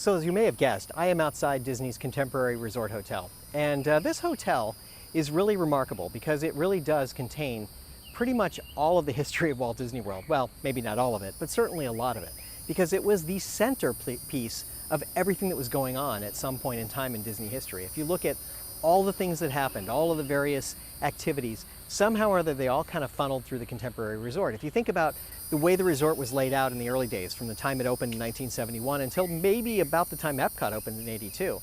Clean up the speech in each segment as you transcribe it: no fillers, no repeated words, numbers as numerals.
So as you may have guessed, I am outside Disney's Contemporary Resort Hotel. And this hotel is really remarkable because it really does contain pretty much all of the history of Walt Disney World. Well, maybe not all of it, but certainly a lot of it. Because it was the centerpiece of everything that was going on at some point in time in Disney history. If you look at all the things that happened, all of the various activities, somehow or other they all kind of funneled through the Contemporary Resort. If you think about the way the resort was laid out in the early days, from the time it opened in 1971 until maybe about the time Epcot opened in '82,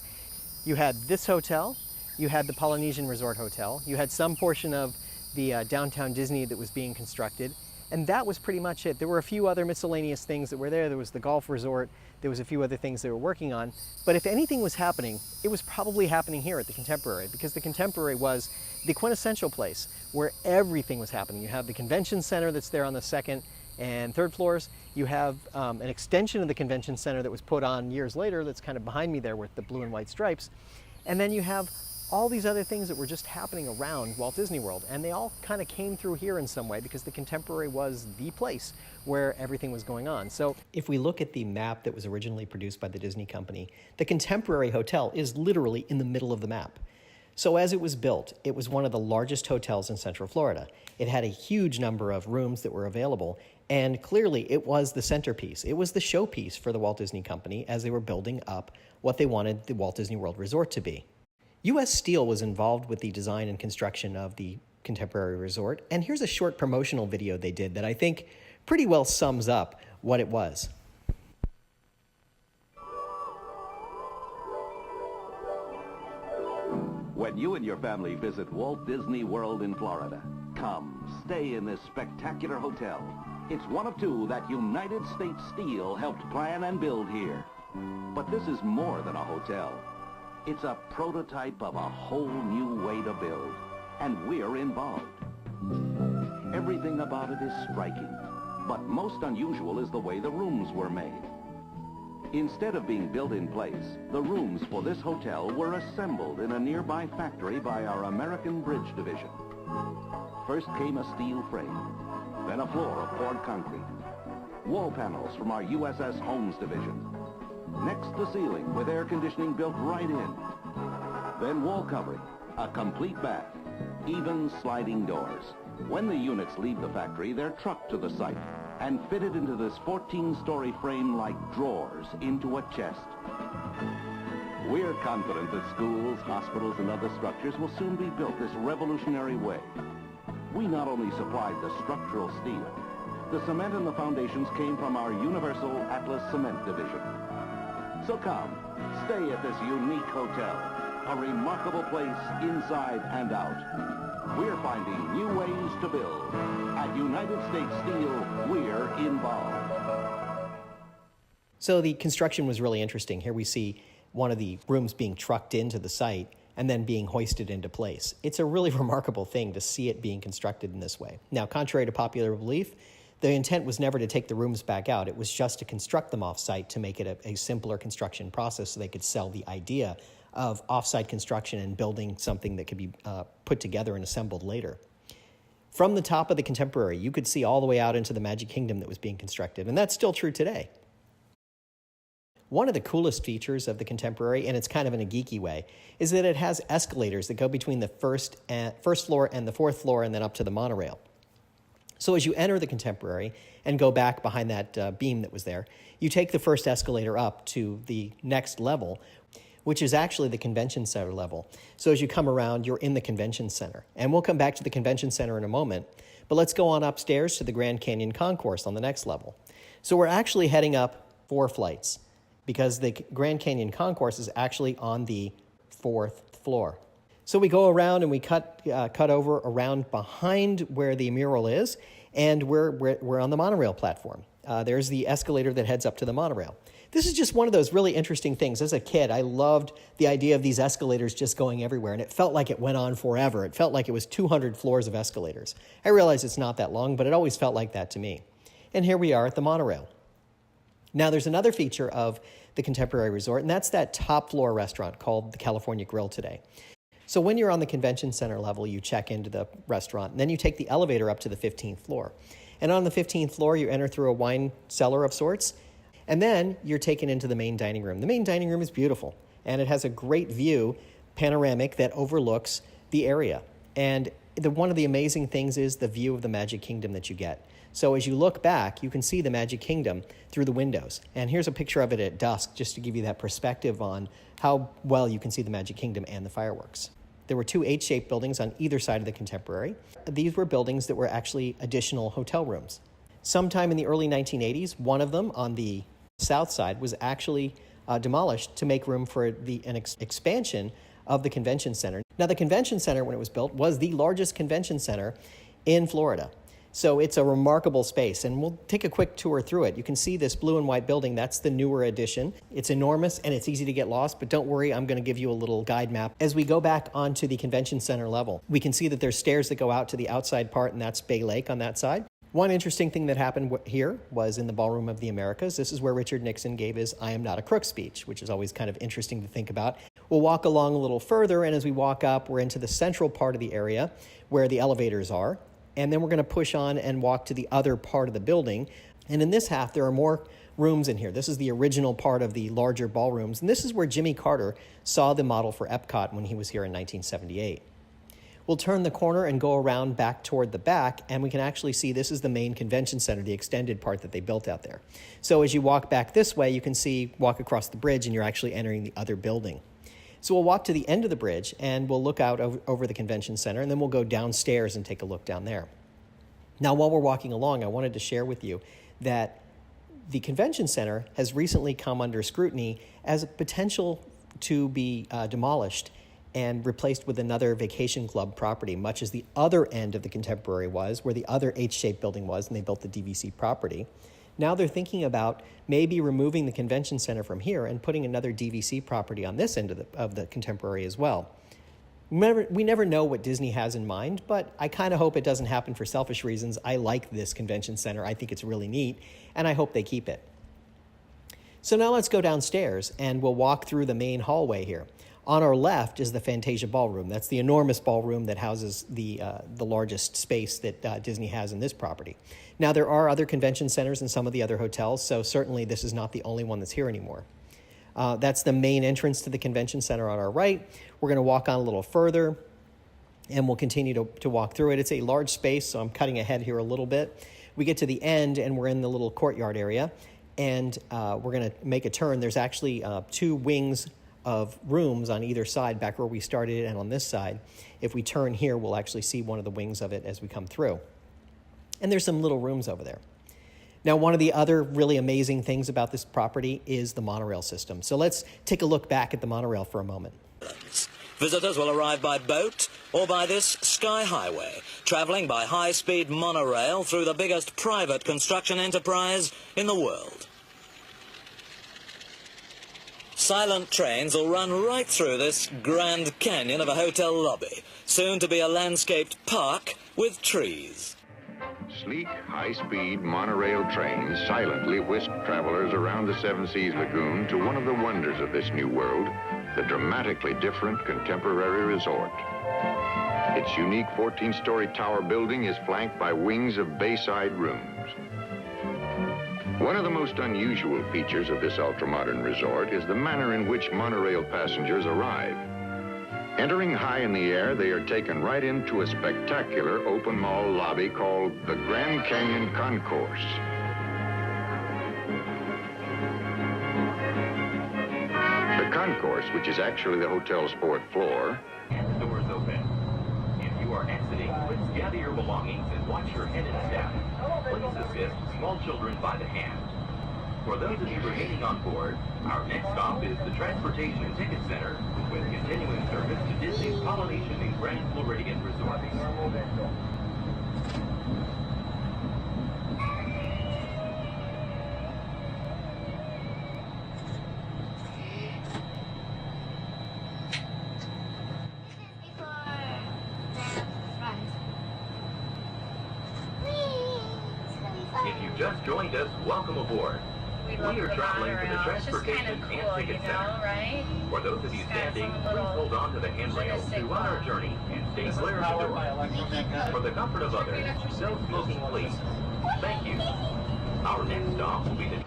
you had this hotel, you had the Polynesian Resort Hotel, you had some portion of the downtown Disney that was being constructed, and that was pretty much it. There were a few other miscellaneous things that were there. There was the golf resort, there was a few other things they were working on, but if anything was happening, it was probably happening here at the Contemporary, because the Contemporary was the quintessential place where everything was happening. You have the convention center that's there on the second and third floors. You have an extension of the convention center that was put on years later that's kind of behind me there with the blue and white stripes. And then you have all these other things that were just happening around Walt Disney World, and they all kind of came through here in some way because the Contemporary was the place where everything was going on. So if we look at the map that was originally produced by the Disney Company, the Contemporary Hotel is literally in the middle of the map. So as it was built, it was one of the largest hotels in Central Florida. It had a huge number of rooms that were available, and clearly it was the centerpiece. It was the showpiece for the Walt Disney Company as they were building up what they wanted the Walt Disney World Resort to be. U.S. Steel was involved with the design and construction of the Contemporary Resort, and here's a short promotional video they did that I think pretty well sums up what it was. When you and your family visit Walt Disney World in Florida, come stay in this spectacular hotel. It's one of two that United States Steel helped plan and build here. But this is more than a hotel. It's a prototype of a whole new way to build, and we're involved. Everything about it is striking, but most unusual is the way the rooms were made. Instead of being built in place, the rooms for this hotel were assembled in a nearby factory by our American Bridge Division. First came a steel frame, then a floor of poured concrete, wall panels from our USS Holmes Division, next the ceiling with air conditioning built right in, then wall covering, a complete bath, even sliding doors. When the units leave the factory, they're trucked to the site and fitted into this 14-story frame like drawers into a chest. We're confident that schools, hospitals, and other structures will soon be built this revolutionary way. We not only supplied the structural steel, the cement and the foundations came from our Universal Atlas Cement Division. So come, stay at this unique hotel, a remarkable place inside and out. We're finding new ways to build. At United States Steel, we're involved. So the construction was really interesting. Here we see one of the rooms being trucked into the site and then being hoisted into place. It's a really remarkable thing to see it being constructed in this way. Now, contrary to popular belief, the intent was never to take the rooms back out. It was just to construct them off-site to make it a simpler construction process so they could sell the idea of off-site construction and building something that could be put together and assembled later. From the top of the Contemporary, you could see all the way out into the Magic Kingdom that was being constructed, and that's still true today. One of the coolest features of the Contemporary, and it's kind of in a geeky way, is that it has escalators that go between the first floor and the fourth floor and then up to the monorail. So as you enter the Contemporary and go back behind that beam that was there, you take the first escalator up to the next level, which is actually the convention center level. So as you come around, you're in the convention center. And we'll come back to the convention center in a moment, but let's go on upstairs to the Grand Canyon Concourse on the next level. So we're actually heading up 4 flights because the Grand Canyon Concourse is actually on the 4th floor. So we go around and we cut over around behind where the mural is, and we're on the monorail platform. There's the escalator that heads up to the monorail. This is just one of those really interesting things. As a kid, I loved the idea of these escalators just going everywhere, and it felt like it went on forever. It felt like it was 200 floors of escalators. I realize it's not that long, but it always felt like that to me. And here we are at the monorail. Now, there's another feature of the Contemporary Resort, and that's that top floor restaurant called the California Grill today. So when you're on the convention center level, you check into the restaurant, and then you take the elevator up to the 15th floor. And on the 15th floor, you enter through a wine cellar of sorts, And then you're taken into the main dining room. The main dining room is beautiful, and it has a great view, panoramic, that overlooks the area. And one of the amazing things is the view of the Magic Kingdom that you get. So as you look back, you can see the Magic Kingdom through the windows. And here's a picture of it at dusk, just to give you that perspective on how well you can see the Magic Kingdom and the fireworks. There were two H-shaped buildings on either side of the Contemporary. These were buildings that were actually additional hotel rooms. Sometime in the early 1980s, one of them on the south side was actually demolished to make room for an expansion of the convention center. Now, the convention center, when it was built, was the largest convention center in Florida. So it's a remarkable space, and we'll take a quick tour through it. You can see this blue and white building. That's the newer addition. It's enormous, and it's easy to get lost, but don't worry, I'm going to give you a little guide map. As we go back onto the convention center level, we can see that there's stairs that go out to the outside part, and that's Bay Lake on that side. One interesting thing that happened here was in the Ballroom of the Americas. This is where Richard Nixon gave his "I am not a crook" speech, which is always kind of interesting to think about. We'll walk along a little further, and as we walk up, we're into the central part of the area where the elevators are. And then we're going to push on and walk to the other part of the building. And in this half, there are more rooms in here. This is the original part of the larger ballrooms. And this is where Jimmy Carter saw the model for Epcot when he was here in 1978. We'll turn the corner and go around back toward the back, and we can actually see this is the main convention center, the extended part that they built out there. So as you walk back this way, you can walk across the bridge, and you're actually entering the other building. So we'll walk to the end of the bridge, and we'll look out over the convention center, and then we'll go downstairs and take a look down there. Now, while we're walking along, I wanted to share with you that the convention center has recently come under scrutiny as a potential to be demolished and replaced with another vacation club property, much as the other end of the Contemporary was, where the other H-shaped building was, and they built the DVC property. Now they're thinking about maybe removing the convention center from here and putting another DVC property on this end of the Contemporary as well. We never know what Disney has in mind, but I kind of hope it doesn't happen for selfish reasons. I like this convention center. I think it's really neat, and I hope they keep it. So now let's go downstairs, and we'll walk through the main hallway here. On our left is the Fantasia Ballroom. That's the enormous ballroom that houses the largest space that Disney has in this property. Now, there are other convention centers in some of the other hotels, so certainly this is not the only one that's here anymore. That's the main entrance to the convention center on our right. We're going to walk on a little further, and we'll continue to walk through it. It's a large space, so I'm cutting ahead here a little bit. We get to the end, and we're in the little courtyard area, and we're going to make a turn. There's actually two wings of rooms on either side, back where we started and on this side. If we turn here, we'll actually see one of the wings of it as we come through. And there's some little rooms over there. Now, one of the other really amazing things about this property is the monorail system. So let's take a look back at the monorail for a moment. Visitors will arrive by boat or by this sky highway, traveling by high-speed monorail through the biggest private construction enterprise in the world. Silent trains will run right through this Grand Canyon of a hotel lobby, soon to be a landscaped park with trees. Sleek, high-speed monorail trains silently whisk travelers around the Seven Seas Lagoon to one of the wonders of this new world, the dramatically different Contemporary Resort. Its unique 14-story tower building is flanked by wings of bayside rooms. One of the most unusual features of this ultra-modern resort is the manner in which monorail passengers arrive. Entering high in the air, they are taken right into a spectacular open mall lobby called the Grand Canyon Concourse. The concourse, which is actually the hotel's fourth floor, and the doors open. If you are exiting, please gather your belongings and watch your head and step. Please assist small children by the hand. For those of you remaining on board, our next stop is the Transportation and Ticket Center, with continuing service to Disney's Polynesian and Grand Floridian resorts. If you just joined us, welcome aboard. We are traveling to the Transportation and Ticket Center. Right? For those of you standing, please hold on to the handrail to run our journey and stay clear of the door. For the comfort of others, no smoking, please. Thank you. Our next stop will be the...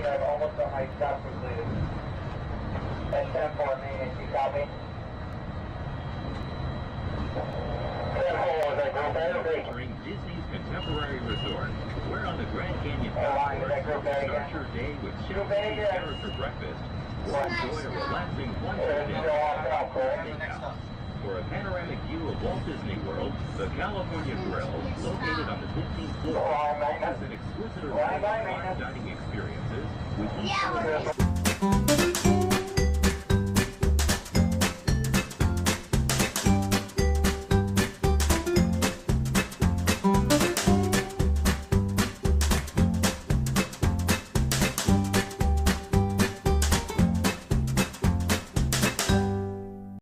almost on my stop completed. That's 10 for me, if you copy. Featuring Disney's Contemporary Resort. We're on the Grand Canyon Start your day with chilled character breakfast. Or enjoy a relaxing lunch steakhouse. For a panoramic view of Walt Disney World, the California Grill, located on the 15th floor, offers an exquisite array of fine dining experiences with each